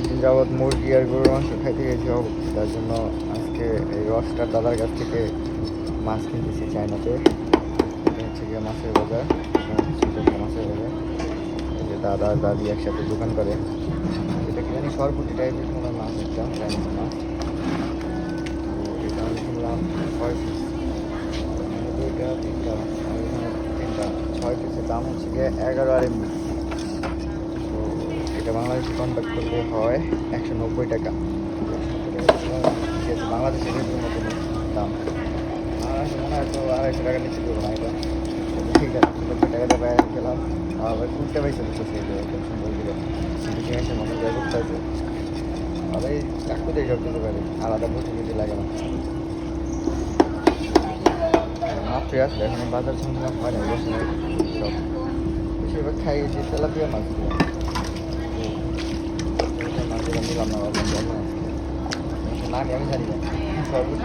অনেকদিন যাবৎ মুরগি আর গরুর মাংস খাইতে গেছি অবশ্যই, তার জন্য আজকে এই রসটার দাদার কাছ থেকে মাছ কিনতেছি চায়নাতে। এটা হচ্ছে গিয়ে মাছের বাজার, মাছের বাজার। এই যে দাদা আর দাদি একসাথে দোকান করে। এটা কি জানি সরপুটি টাইপের কোনো মাছ, একটা চাইনিজ মাছ। তো এটা আমি কিনলাম 6 পিস, দুইটা তিনটা আর এখানে তিনটা, 6 পিসের দাম হচ্ছে গিয়ে 11 RMB। তো এটা বাংলাদেশে কনভার্ট করলে হয় 190 টাকা। ঠিক আছে, বাংলাদেশের রেটের মতন দাম। বাংলাদেশে মনে হয় তো 250 টাকা নিচে দেবো না এটা। ঠিক আছে, 90 টাকা দিয়ে বাইরে খেলাম। আবার উল্টে পয়সা দিতেছে, এটা একদম সুন্দর করে সিটিং এসে মানুষ যায় করতে আছে। আর এই কাকু দিয়ে সব দিতে পারে, আলাদা প্রতিনিধি লাগে না। মাত্রই আসলে এখন বাজার সংক্রাম হয় না, বসে সব বেশিরভাগ খাই যে তেলাপিয়া মাছগুলো। মাছগুলো নিলাম না, ভাবলাম না আমি জানি না সর্বোচ্চ